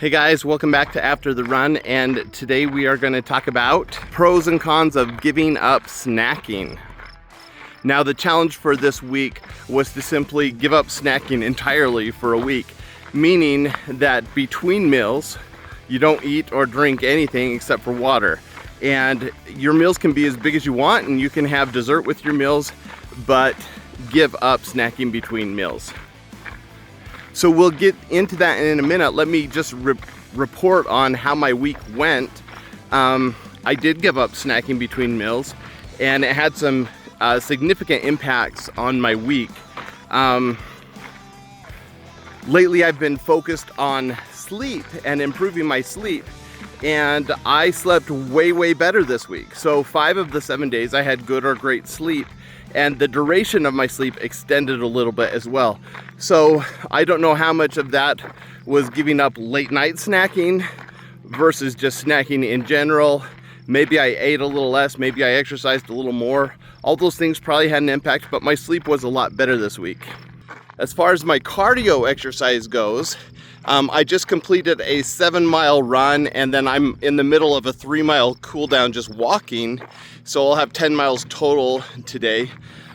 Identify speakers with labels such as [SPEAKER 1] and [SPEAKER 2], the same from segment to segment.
[SPEAKER 1] Hey guys, welcome back to After the Run, and today we are going to talk about pros and cons of giving up snacking. Now the challenge for this week was to simply give up snacking entirely for a week, meaning that between meals you don't eat or drink anything except for water. And your meals can be as big as you want, and you can have dessert with your meals, but give up snacking between meals. So we'll get into that in a minute. Let me just report on how my week went. I did give up snacking between meals, and it had some significant impacts on my week. Lately I've been focused on sleep and improving my sleep, and I slept way better this week. So 5 of the 7 days I had good or great sleep, and the duration of my sleep extended a little bit as well. So I don't know how much of that was giving up late night snacking versus just snacking in general. Maybe I ate a little less, maybe I exercised a little more. All those things probably had an impact, but my sleep was a lot better this week. As far as my cardio exercise goes, I just completed a 7-mile run, and then I'm in the middle of a 3-mile cool down just walking. So I'll have 10 miles total today,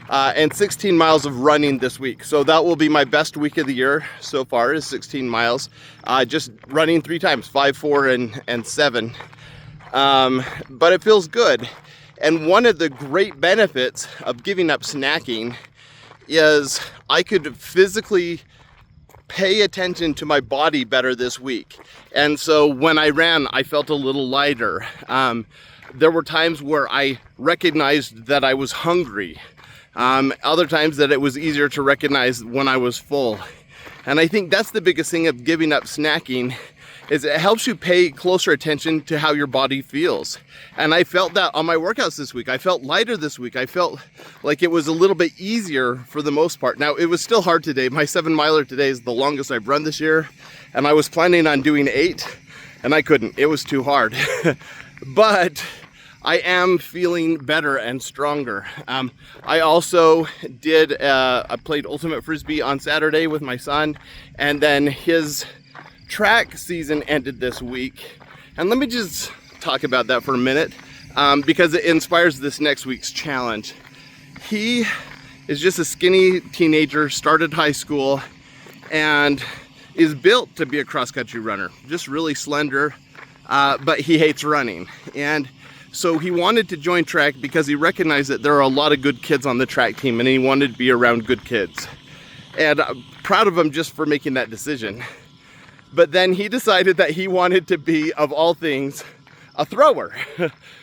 [SPEAKER 1] and 16 miles of running this week. So that will be my best week of the year so far, is 16 miles. Just running 3 times, 5, 4, and 7. But it feels good. And one of the great benefits of giving up snacking is I could physically pay attention to my body better this week. And so when I ran, I felt a little lighter. There were times where I recognized that I was hungry. Other times that it was easier to recognize when I was full. And I think that's the biggest thing of giving up snacking, is it helps you pay closer attention to how your body feels. And I felt that on my workouts this week. I felt lighter this week. I felt like it was a little bit easier for the most part. Now, it was still hard today. My 7-miler today is the longest I've run this year, and I was planning on doing 8, and I couldn't. It was too hard. But I am feeling better and stronger. I also I played Ultimate Frisbee on Saturday with my son, and then his track season ended this week. And let me just talk about that for a minute, because it inspires this next week's challenge. He is just a skinny teenager, started high school, and is built to be a cross-country runner. Just really slender, but he hates running. And so he wanted to join track because he recognized that there are a lot of good kids on the track team, and he wanted to be around good kids. And I'm proud of him just for making that decision. But then he decided that he wanted to be, of all things, a thrower.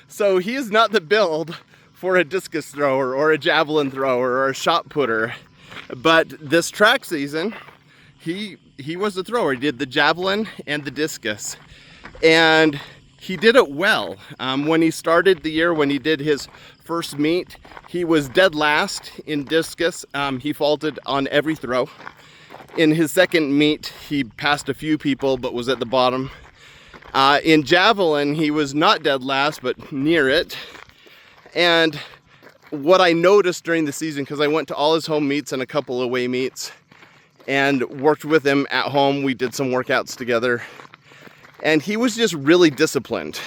[SPEAKER 1] So he is not the build for a discus thrower or a javelin thrower or a shot putter. But this track season, he was a thrower. He did the javelin and the discus. And he did it well. When he started the year, when he did his first meet, he was dead last in discus. He faulted on every throw. In his second meet, he passed a few people, but was at the bottom. In javelin, he was not dead last, but near it. And what I noticed during the season, because I went to all his home meets and a couple away meets, and worked with him at home, we did some workouts together. And he was just really disciplined.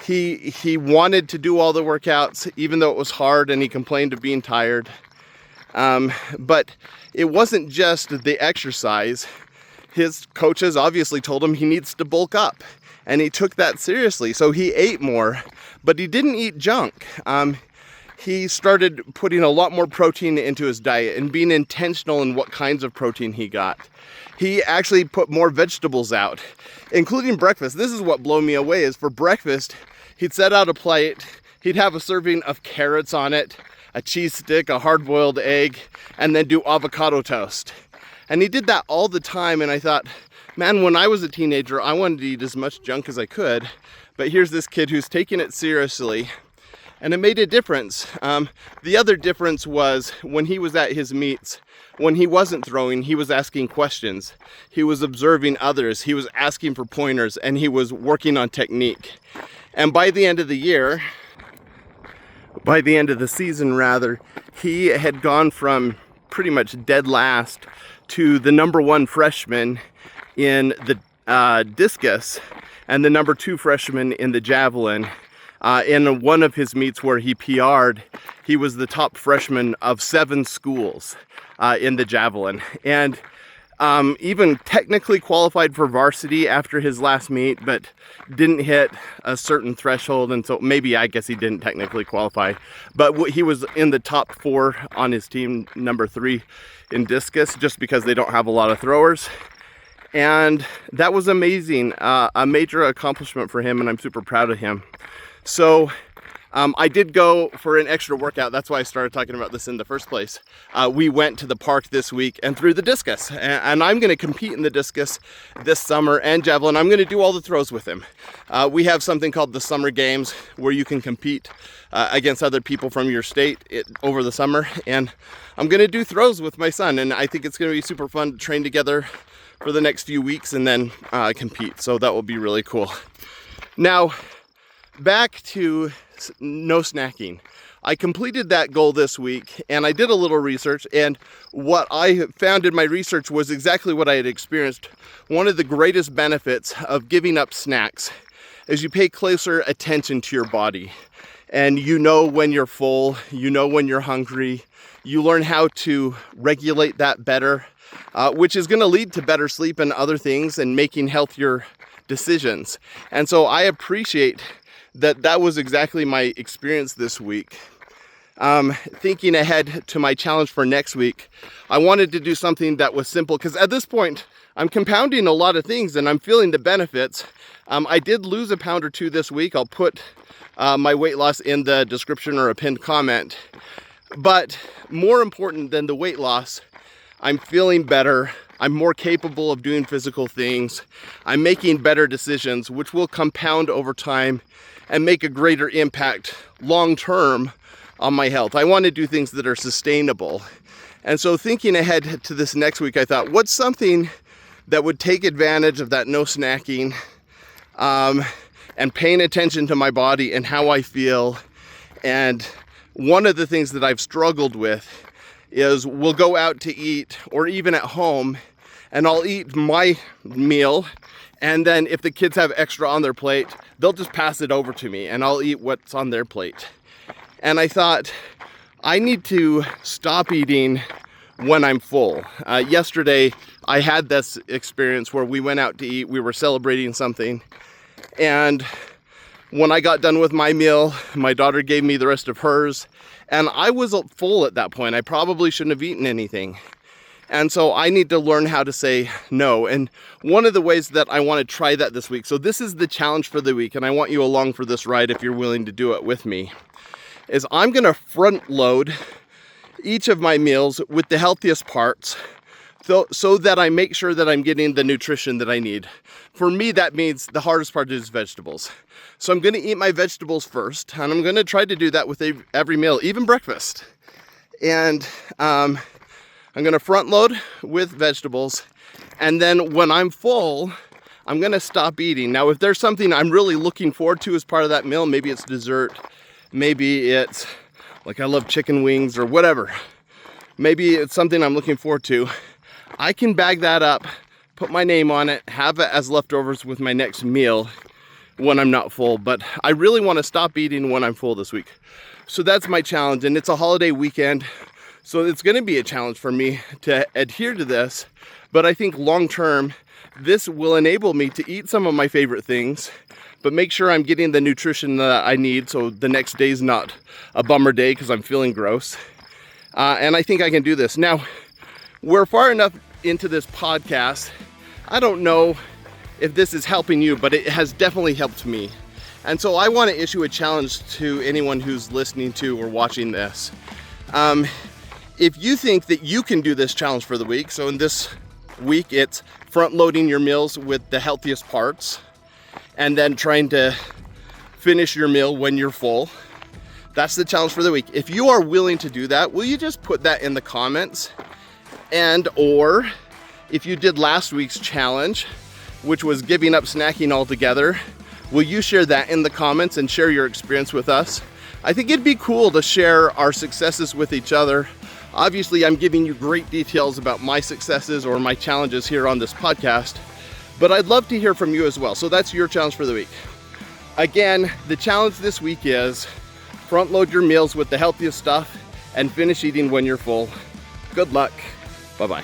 [SPEAKER 1] He wanted to do all the workouts, even though it was hard, and he complained of being tired. But it wasn't just the exercise. His coaches obviously told him he needs to bulk up, and he took that seriously. So he ate more, but he didn't eat junk. He started putting a lot more protein into his diet and being intentional in what kinds of protein he got. He actually put more vegetables out, including breakfast. This is what blew me away, is for breakfast, he'd set out a plate, he'd have a serving of carrots on it, a cheese stick, a hard-boiled egg, and then do avocado toast. And he did that all the time, and I thought, man, when I was a teenager, I wanted to eat as much junk as I could, but here's this kid who's taking it seriously, and it made a difference. The other difference was when he was at his meets, when he wasn't throwing, he was asking questions. He was observing others, he was asking for pointers, and he was working on technique. And by the end of the year, by the end of the season rather, he had gone from pretty much dead last to the #1 freshman in the discus and the number 2 freshman in the javelin. In one of his meets where he PR'd, he was the top freshman of 7 schools in the javelin. And even technically qualified for varsity after his last meet, but didn't hit a certain threshold, and so maybe, I guess he didn't technically qualify, but he was in the top 4 on his team, number 3 in discus, just because they don't have a lot of throwers. And that was amazing, a major accomplishment for him, and I'm super proud of him. So I did go for an extra workout. That's why I started talking about this in the first place. We went to the park this week and threw the discus. And I'm going to compete in the discus this summer and javelin. I'm going to do all the throws with him. We have something called the Summer Games where you can compete against other people from your state over the summer. And I'm going to do throws with my son. And I think it's going to be super fun to train together for the next few weeks and then compete. So that will be really cool. Now, back to no snacking. I completed that goal this week, and I did a little research, and what I found in my research was exactly what I had experienced. One of the greatest benefits of giving up snacks is you pay closer attention to your body, and you know when you're full, you know when you're hungry, you learn how to regulate that better, which is going to lead to better sleep and other things and making healthier decisions. And so I appreciate that was exactly my experience this week. Thinking ahead to my challenge for next week, I wanted to do something that was simple, because at this point I'm compounding a lot of things and I'm feeling the benefits. I did lose a pound or 2 this week. I'll put my weight loss in the description or a pinned comment. But more important than the weight loss, I'm feeling better. I'm more capable of doing physical things. I'm making better decisions, which will compound over time and make a greater impact long-term on my health. I want to do things that are sustainable. And so thinking ahead to this next week, I thought, what's something that would take advantage of that no snacking and paying attention to my body and how I feel. And one of the things that I've struggled with is we'll go out to eat or even at home, and I'll eat my meal, and then if the kids have extra on their plate, they'll just pass it over to me and I'll eat what's on their plate. And I thought, I need to stop eating when I'm full. Yesterday, I had this experience where we went out to eat, we were celebrating something, and when I got done with my meal, my daughter gave me the rest of hers, and I was full at that point. I probably shouldn't have eaten anything. And so I need to learn how to say no. And one of the ways that I want to try that this week, so this is the challenge for the week, and I want you along for this ride if you're willing to do it with me, is I'm going to front load each of my meals with the healthiest parts so that I make sure that I'm getting the nutrition that I need. For me, that means the hardest part is vegetables. So I'm going to eat my vegetables first, and I'm going to try to do that with every meal, even breakfast. And I'm going to front load with vegetables, and then when I'm full, I'm going to stop eating. Now, if there's something I'm really looking forward to as part of that meal, maybe it's dessert, maybe it's like I love chicken wings or whatever. Maybe it's something I'm looking forward to. I can bag that up, put my name on it, have it as leftovers with my next meal when I'm not full. But I really want to stop eating when I'm full this week. So that's my challenge, and it's a holiday weekend. So it's going to be a challenge for me to adhere to this, but I think long term, this will enable me to eat some of my favorite things, but make sure I'm getting the nutrition that I need so the next day's not a bummer day because I'm feeling gross. And I think I can do this. Now, we're far enough into this podcast. I don't know if this is helping you, but it has definitely helped me. And so I want to issue a challenge to anyone who's listening to or watching this. If you think that you can do this challenge for the week, so in this week it's front loading your meals with the healthiest parts and then trying to finish your meal when you're full. That's the challenge for the week. If you are willing to do that, will you just put that in the comments? And or if you did last week's challenge, which was giving up snacking altogether, will you share that in the comments and share your experience with us? I think it'd be cool to share our successes with each other. Obviously, I'm giving you great details about my successes or my challenges here on this podcast, But I'd love to hear from you as well. So that's your challenge for the week. Again, the challenge this week is front load your meals with the healthiest stuff and finish eating when you're full. Good luck. Bye-bye.